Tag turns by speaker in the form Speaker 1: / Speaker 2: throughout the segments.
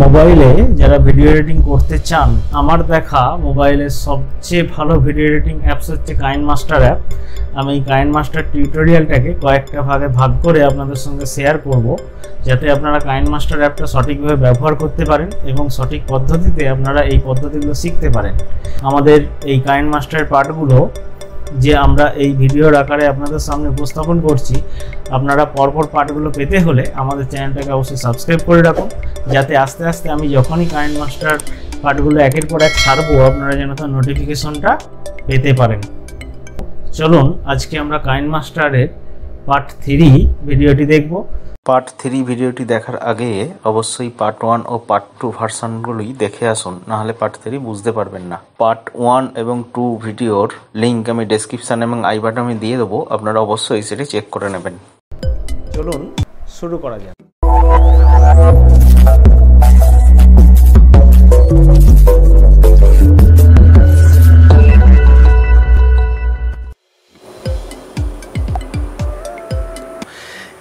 Speaker 1: মোবাইলে যারা video editing করতে চান, আমার দেখা মোবাইলের সবচেয়ে ভালো ভিডিও এডিটিং অ্যাপস হচ্ছে কাইনমাস্টার অ্যাপ। আমি এই কাইনমাস্টার টিউটোরিয়ালটাকে কয়েকটা ভাগে ভাগ করে আপনাদের সঙ্গে শেয়ার করব, যাতে আপনারা কাইনমাস্টার অ্যাপটা সঠিকভাবে ব্যবহার করতে পারেন এবং সঠিক পদ্ধতিতে আপনারা এই পদ্ধতিগুলো শিখতে পারেন। আমাদের এই কাইনমাস্টারের পার্টগুলো যে আমরা এই ভিডিওর আকারে আপনাদের সামনে উপস্থাপন করছি, আপনারা পরপর পার্টগুলো পেতে হলে আমাদের চ্যানেলটাকে অবশ্যই সাবস্ক্রাইব করে রাখুন, যাতে আস্তে আস্তে আমি যখনই কাইনমাস্টার পার্টগুলো একের পর এক ছাড়বো আপনারা যেন তার নোটিফিকেশনটা পেতে পারেন। চলুন আজকে আমরা কাইনমাস্টারের পার্ট 3 ভিডিওটি দেখব।
Speaker 2: পার্ট 3 ভিডিওটি দেখার আগে অবশ্যই পার্ট 1 ও পার্ট 2 ভার্সনগুলি দেখে আসুন, নাহলে পার্ট 3 বুঝতে পারবেন না। পার্ট 1 এবং 2 ভিডিওর লিঙ্ক আমি ডেসক্রিপশন এবং আই বাটনে দিয়ে দেবো, আপনারা অবশ্যই সেটি চেক করে নেবেন।
Speaker 1: চলুন শুরু করা যাক।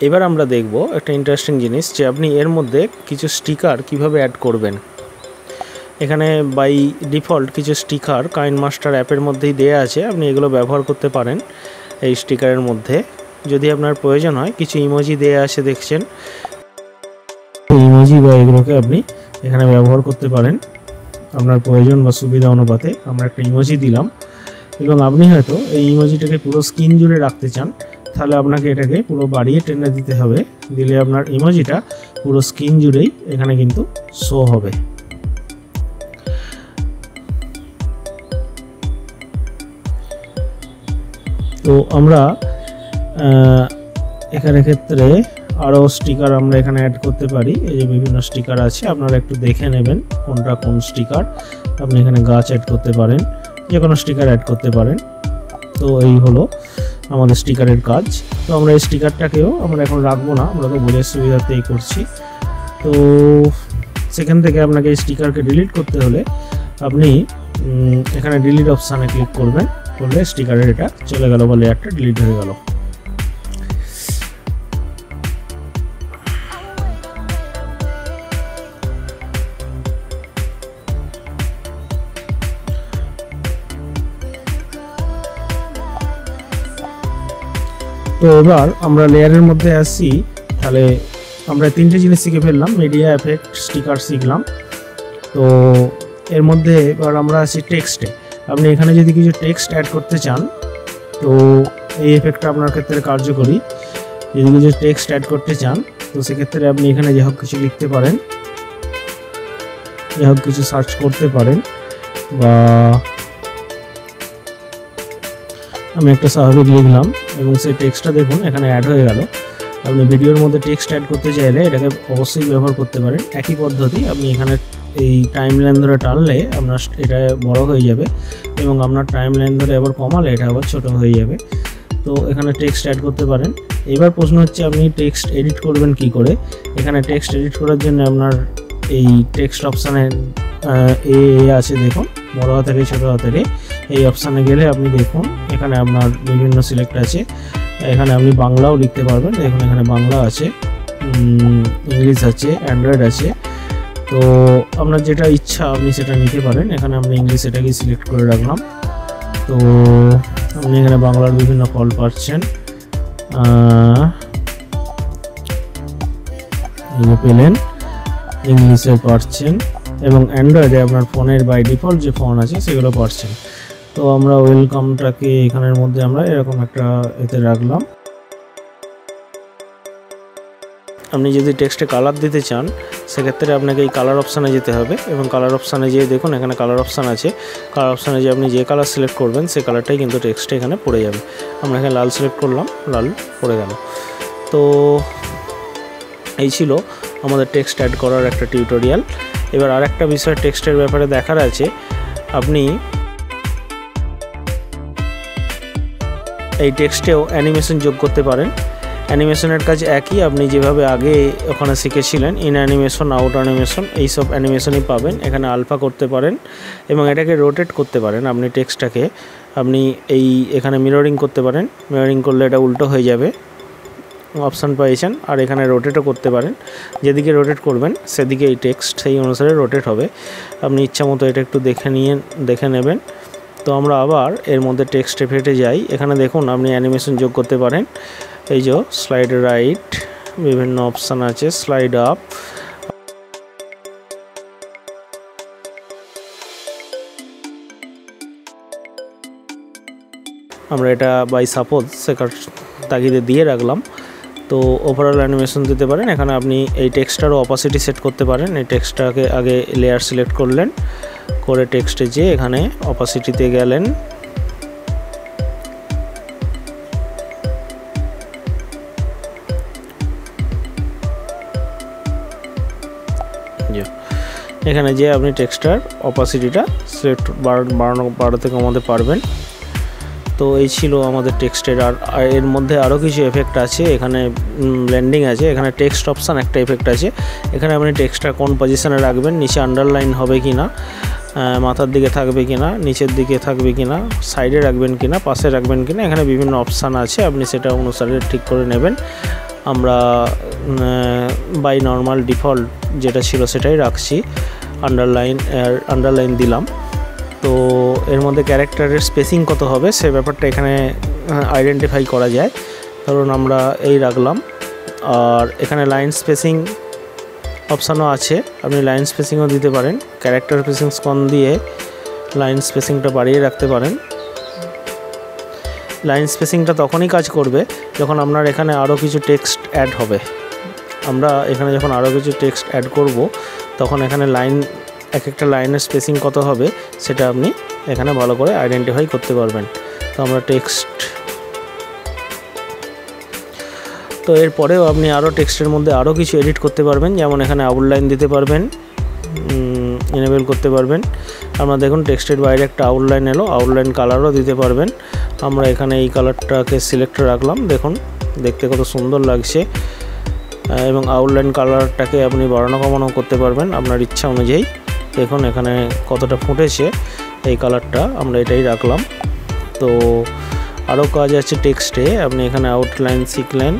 Speaker 1: এবার আমরা দেখব একটা ইন্টারেস্টিং জিনিস, যে আপনি এর মধ্যে কিছু স্টিকার কিভাবে অ্যাড করবেন। এখানে বাই ডিফল্ট কিছু স্টিকার কাইনমাস্টার অ্যাপের মধ্যেই দেয়া আছে, আপনি এগুলো ব্যবহার করতে পারেন। এই স্টিকারের মধ্যে যদি আপনার প্রয়োজন হয়, কিছু ইমোজি দেয়া আছে দেখছেন, ইমোজি বা এগুলোকে আপনি এখানে ব্যবহার করতে পারেন আপনার প্রয়োজন বা সুবিধা অনুপাতে। আমরা একটা ইমোজি দিলাম এবং আপনি হয়তো এই ইমোজিটাকে পুরো স্ক্রিন জুড়ে রাখতে চান, তাহলে আপনাকে এটাকে পুরো বাড়িয়ে টেনে দিতে হবে, দিলে আপনার ইমোজিটা পুরো স্ক্রিন জুড়েই এখানে কিন্তু শো হবে। তো আমরা এখানে ক্ষেত্রে আরও স্টিকার আমরা এখানে অ্যাড করতে পারি। এই যে বিভিন্ন স্টিকার আছে, আপনারা একটু দেখে নেবেন কোনটা কোন স্টিকার। আপনি এখানে গাছ অ্যাড করতে পারেন, যে কোনো স্টিকার অ্যাড করতে পারেন। তো এই হলো আমাদের স্টিকারের কাজ। তো আমরা এই স্টিকারটাকেও আমরা এখন রাখবো না, আমরা তো বোঝার সুবিধাতেই করছি। তো সেখান থেকে আপনাকে এই স্টিকারকে ডিলিট করতে হলে আপনি এখানে ডিলিট অপশানে ক্লিক করবেন, করলে স্টিকারের এটা চলে গেল বা লেয়ারটা ডিলিট হয়ে গেল। তো এবার আমরা লেয়ারের মধ্যে আসি, তাহলে আমরা 3টে জিনিস শিখে ফেললাম, মিডিয়া, এফেক্ট, স্টিকার শিখলাম। তো এর মধ্যে এবার আমরা আসি টেক্সটে। আপনি এখানে যদি কিছু টেক্সট অ্যাড করতে চান, তো এই এফেক্টটা আপনার ক্ষেত্রে কার্যকরী। যদি কিছু টেক্সট অ্যাড করতে চান, তো সেক্ষেত্রে আপনি এখানে যে হোক কিছু লিখতে পারেন, যে হোক কিছু সার্চ করতে পারেন, বা আমি একটা স্বাভাবিক লিখলাম এবং সেই টেক্সটটা দেখুন এখানে অ্যাড হয়ে গেল। আপনি ভিডিওর মধ্যে টেক্সট অ্যাড করতে চাইলে এটাকে অবশ্যই ব্যবহার করতে পারেন। একই পদ্ধতি, আপনি এখানে এই টাইম লাইন ধরে টানলে আপনার এটা বড় হয়ে যাবে এবং আপনার টাইম লাইন ধরে আবার কমালে এটা আবার ছোট হয়ে যাবে। তো এখানে টেক্সট অ্যাড করতে পারেন। এবার প্রশ্ন হচ্ছে আপনি টেক্সট এডিট করবেন কি করে। এখানে টেক্সট এডিট করার জন্য আপনার এই টেক্সট অপশানে এ আছে দেখুন, বড় হাতের ছোটো হাতের এই অপশানে গেলে আপনি দেখুন এখানে আপনার বিভিন্ন সিলেক্ট আছে। এখানে আপনি বাংলাও লিখতে পারবেন, দেখুন এখানে বাংলা আছে, ইংলিশ আছে, অ্যান্ড্রয়েড আছে। তো আপনার যেটা ইচ্ছা আপনি সেটা নিতে পারেন। এখানে আপনি ইংলিশ এটাকে সিলেক্ট করে রাখলাম। তো আপনি এখানে বাংলার বিভিন্ন ফল পাচ্ছেন, পেলেন, ইংলিশে পাচ্ছেন এবং অ্যান্ড্রয়েডে আপনার ফোনের বাই ডিফল্ট যে ফোন আছে সেগুলো পাচ্ছেন। তো আমরা ওয়েলকামটাকে এখানের মধ্যে আমরা এরকম একটা এতে রাখলাম। আপনি যদি টেক্সটে কালার দিতে চান, সেক্ষেত্রে আপনাকে এই কালার অপশানে যেতে হবে এবং কালার অপশানে যেয়ে দেখুন এখানে কালার অপশান আছে। কালার অপশানে যে আপনি যে কালার সিলেক্ট করবেন সেই কালারটাই কিন্তু টেক্সটে এখানে পড়ে যাবে। আমরা এখানে লাল সিলেক্ট করলাম, লাল পড়ে গেল। তো এই ছিল আমাদের টেক্সট অ্যাড করার একটা টিউটোরিয়াল। এবার আর একটা বিষয় টেক্সটের ব্যাপারে দেখার আছে, আপনি এই টেক্সটেও অ্যানিমেশন যোগ করতে পারেন। অ্যানিমেশনের কাজ একই, আপনি যেভাবে আগে ওখানে শিখেছিলেন, ইন অ্যানিমেশন, আউট অ্যানিমেশন, এইসব অ্যানিমেশনই পাবেন। এখানে আলফা করতে পারেন এবং এটাকে রোটেট করতে পারেন। আপনি টেক্সটটাকে আপনি এখানে মিররিং করতে পারেন, মিররিং করলে এটা উল্টো হয়ে যাবে। অপশান পেয়েছেন। আর এখানে রোটেটও করতে পারেন, যেদিকে রোটেট করবেন সেদিকে এই টেক্সট সেই অনুসারে রোটেট হবে। আপনি ইচ্ছা মতো এটা একটু দেখে নেবেন। তো আমরা আবার এর মধ্যে টেক্সট এফেক্টে যাই। এখানে দেখুন আপনি অ্যানিমেশন যোগ করতে পারেন। এই যে স্লাইড রাইট, বিভিন্ন অপশান আছে, স্লাইড আপ, আমরা এটা বাই সাপোজ শেখার তাগিদে দিয়ে রাখলাম। তো ওভারঅল অ্যানিমেশন দিতে পারেন। এখানে আপনি এই টেক্সটারও অপাসিটি সেট করতে পারেন। এই টেক্সটটাকে আগে লেয়ার সিলেক্ট করলেন, করে টেক্সটে যেয়ে এখানে অপাসিটিতে গেলেন, এখানে যে আপনি টেক্সটার অপাসিটিটা সিলেক্ট বাড়াতে কমাতে পারবেন। তো এই ছিল আমাদের টেক্সটের। আর এর মধ্যে আরও কিছু এফেক্ট আছে, এখানে ব্লেন্ডিং আছে, এখানে টেক্সট অপশান একটা এফেক্ট আছে। এখানে আপনি টেক্সটটা কোন পজিশনে রাখবেন, নিচে আন্ডারলাইন হবে কি না, মাথার দিকে থাকবে কি না, নিচের দিকে থাকবে কি না, সাইডে রাখবেন কি না, পাশে রাখবেন কি না, এখানে বিভিন্ন অপশান আছে, আপনি সেটা অনুসারে ঠিক করে নেবেন। আমরা বাই নর্মাল ডিফল্ট যেটা ছিল সেটাই রাখছি, আন্ডারলাইন দিলাম। তো এর মধ্যে ক্যারেক্টারের স্পেসিং কত হবে সে ব্যাপারটা এখানে আইডেন্টিফাই করা যায়। ধরুন আমরা এই রাখলাম। আর এখানে লাইন স্পেসিং অপশানও আছে, আপনি লাইন স্পেসিংও দিতে পারেন। ক্যারেক্টার স্পেসিং কম দিয়ে লাইন স্পেসিংটা বাড়িয়ে রাখতে পারেন। লাইন স্পেসিংটা তখনই কাজ করবে যখন আপনার এখানে আরও কিছু টেক্সট অ্যাড হবে। আমরা এখানে যখন আরও কিছু টেক্সট অ্যাড করব তখন এখানে এক একটা লাইনের স্পেসিং কত হবে সেটা আপনি এখানে ভালো করে আইডেন্টিফাই করতে পারবেন। তো আমরা তো এরপরেও আপনি আরও টেক্সটের মধ্যে আরও কিছু এডিট করতে পারবেন, যেমন এখানে আউটলাইন দিতে পারবেন, এনেবেল করতে পারবেন। আমরা দেখুন টেক্সটের বাইরে একটা আউটলাইন এলো, আউটলাইন কালারও দিতে পারবেন। আমরা এখানে এই কালারটাকে সিলেক্ট রাখলাম, দেখুন দেখতে কত সুন্দর লাগছে। এবং আউটলাইন কালারটাকে আপনি বাড়ানো কমানো করতে পারবেন আপনার ইচ্ছা অনুযায়ী। দেখুন এখানে কতটা ফুটেছে এই কালারটা, আমরা এটাই রাখলাম। তো আরও কাজ আছে টেক্সটে, আপনি এখানে আউটলাইন শিখলেন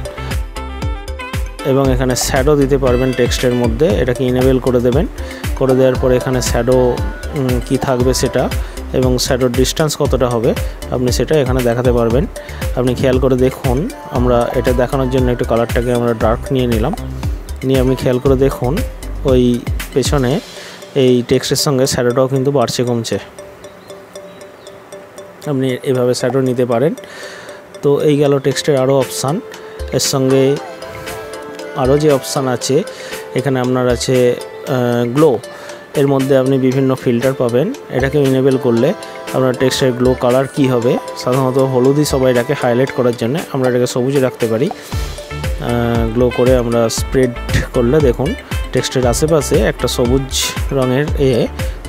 Speaker 1: এবং এখানে শ্যাডো দিতে পারবেন টেক্সটের মধ্যে, এটাকে ইনেবল করে দেবেন। করে দেওয়ার পরে এখানে শ্যাডো কি থাকবে সেটা এবং শ্যাডোর ডিস্টেন্স কতটা হবে আপনি সেটা এখানে দেখাতে পারবেন। আপনি খেয়াল করে দেখুন, আমরা এটা দেখানোর জন্য একটু কালারটাকে আমরা ডার্ক নিয়ে নিলাম, নিয়ে আপনি খেয়াল করে দেখুন ওই পেছনে এই টেক্সটের সঙ্গে শ্যাডোটাও কিন্তু বাড়ছে কমছে। আপনি এভাবে শ্যাডো নিতে পারেন। তো এই গেল টেক্সটের আরও অপশান। এর সঙ্গে আরও যে অপশান আছে এখানে আপনার আছে গ্লো। এর মধ্যে আপনি বিভিন্ন ফিল্টার পাবেন, এটাকে ইনেবল করলে আপনার টেক্সটের গ্লো কালার কি হবে। সাধারণত হলুদই সবাই এটাকে হাইলাইট করার জন্য, আমরা এটাকে সবুজে রাখতে পারি। গ্লো করে আমরা স্প্রেড করলে দেখুন টেক্সটের আশেপাশে একটা সবুজ রঙের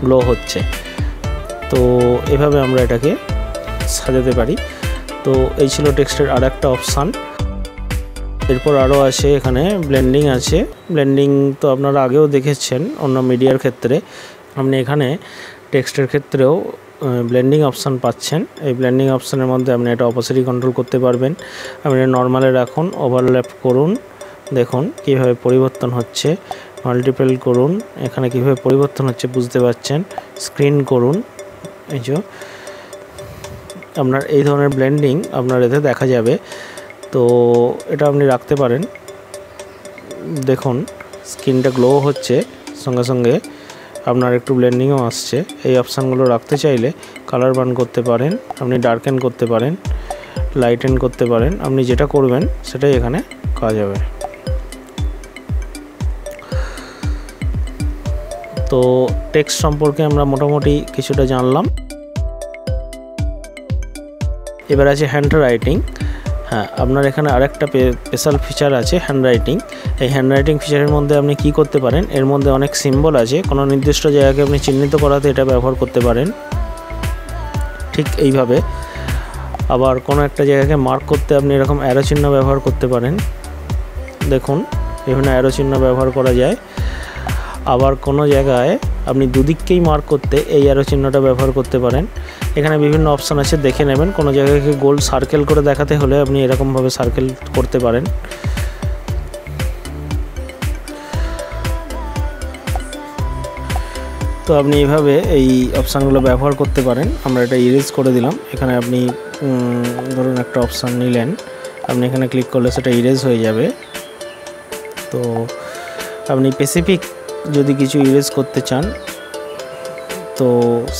Speaker 1: গ্লো হচ্ছে। তো এভাবে আমরা এটাকে সাজাতে পারি। তো এই ছিল টেক্সটের আর একটা অপশান। এরপর আরও আছে এখানে ব্লেন্ডিং আছে। ব্লেন্ডিং তো আপনারা আগেও দেখেছেন অন্য মিডিয়ার ক্ষেত্রে, আপনি এখানে টেক্সটের ক্ষেত্রেও ব্লেন্ডিং অপশান পাচ্ছেন। এই ব্লেন্ডিং অপশানের মধ্যে আপনি এটা অপোসিটি কন্ট্রোল করতে পারবেন। আপনি নর্মালে রাখুন, ওভারল্যাপ করুন, দেখুন কীভাবে পরিবর্তন হচ্ছে। মাল্টিপল করুন, এখানে কীভাবে পরিবর্তন হচ্ছে বুঝতে পারছেন। স্ক্রিন করুন, এই যে আপনার এই ধরনের ব্লেন্ডিং আপনার এতে দেখা যাবে। তো এটা আপনি রাখতে পারেন। দেখুন স্ক্রিনটা গ্লো হচ্ছে, সঙ্গে সঙ্গে আপনার একটু ব্লেন্ডিংও আসছে। এই অপশানগুলো রাখতে চাইলে কালার বার্ন করতে পারেন, আপনি ডার্কেন করতে পারেন, লাইটেন করতে পারেন। আপনি যেটা করবেন সেটাই এখানে কাজ হবে। তো টেক্সট সম্পর্কে আমরা মোটামুটি কিছুটা জানলাম। এবার আছে হ্যান্ড রাইটিং। হ্যাঁ, আপনার এখানে আরেকটা স্পেশাল ফিচার আছে হ্যান্ড রাইটিং। এই হ্যান্ড রাইটিং ফিচারের মধ্যে আপনি কি করতে পারেন, এর মধ্যে অনেক সিম্বল আছে, কোনো নির্দিষ্ট জায়গাকে আপনি চিহ্নিত করাতে এটা ব্যবহার করতে পারেন ঠিক এইভাবে। আবার কোনো একটা জায়গাকে মার্ক করতে আপনি এরকম অ্যারো চিহ্ন ব্যবহার করতে পারেন। দেখুন বিভিন্ন অ্যারো চিহ্ন ব্যবহার করা যায়। আবার কোনো জায়গায় আপনি দুদিককেই মার্ক করতে এই অ্যারো চিহ্নটা ব্যবহার করতে পারেন। এখানে বিভিন্ন অপশান আছে, দেখে নেবেন। কোনো জায়গাকে গোল সার্কেল করে দেখাতে হলে আপনি এরকমভাবে সার্কেল করতে পারেন। তো আপনি এইভাবে এই অপশানগুলো ব্যবহার করতে পারেন। আমরা এটা ইরেজ করে দিলাম। এখানে আপনি ধরুন একটা অপশান নিলেন, আপনি এখানে ক্লিক করলে সেটা ইরেজ হয়ে যাবে। তো আপনি স্পেসিফিক যদি কিছু ইরেজ করতে চান তো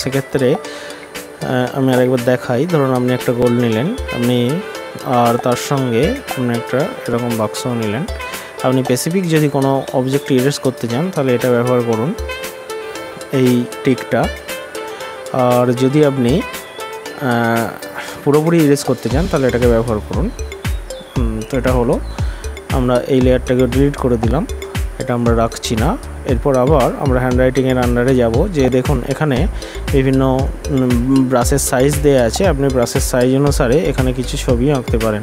Speaker 1: সেক্ষেত্রে আমি আরেকবার দেখাই। ধরুন আপনি একটা গোল নিলেন, আপনি আর তার সঙ্গে আপনি একটা এরকম বাক্স নিলেন। আপনি স্পেসিফিক যদি কোনো অবজেক্ট ইরেজ করতে চান তাহলে এটা ব্যবহার করুন, এই টিকটা। আর যদি আপনি পুরোপুরি ইরেজ করতে চান তাহলে এটাকে ব্যবহার করুন। তো এটা হলো, আমরা এই লেয়ারটাকে ডিলিট করে দিলাম, এটা আমরা রাখছি না। এরপর আবার আমরা হ্যান্ডরাইটিংয়ের আন্ডারে যাব। যে দেখুন এখানে বিভিন্ন ব্রাশের সাইজ দেওয়া আছে, আপনি ব্রাশের সাইজ অনুসারে এখানে কিছু ছবি আঁকতে পারেন।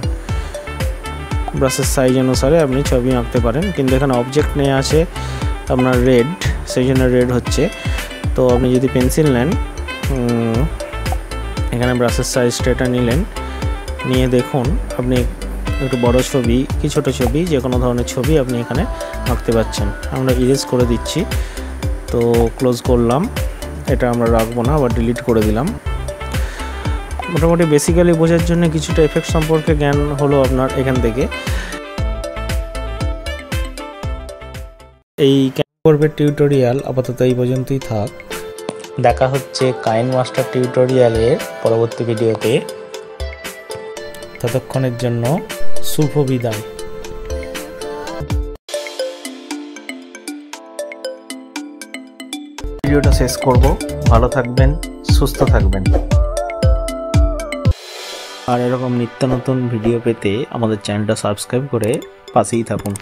Speaker 1: ব্রাশের সাইজ অনুসারে আপনি ছবি আঁকতে পারেন, কিন্তু এখানে অবজেক্ট নিয়ে আছে আপনার রেড, সেই জন্য রেড হচ্ছে। তো আপনি যদি পেন্সিল নেন, এখানে ব্রাশের সাইজটা এটা নিলেন, নিয়ে দেখুন আপনি একটু বড় ছবি কি ছোটো ছবি, যে কোনো ধরনের ছবি আপনি এখানে আঁকতে পারছেন। আমরা ইরেজ করে দিচ্ছি, তো ক্লোজ করলাম, এটা আমরা রাখবো না, আবার ডিলিট করে দিলাম। মোটামুটি বেসিক্যালি বোঝার জন্য কিছুটা এফেক্ট সম্পর্কে জ্ঞান হলো আপনার এখান থেকে। এই ক্যানভাসের টিউটোরিয়াল আপাতত এই পর্যন্তই থাক। দেখা হচ্ছে কাইনমাস্টার টিউটোরিয়ালের পরবর্তী ভিডিওতে। ততক্ষণের জন্য শুভ বিদায়।
Speaker 2: ভিডিওটা শেষ করব। ভালো থাকবেন, সুস্থ থাকবেন।
Speaker 1: আর এরকম নিত্য নতুন ভিডিও পেতে আমাদের চ্যানেলটা সাবস্ক্রাইব করে পাশেই থাকুন।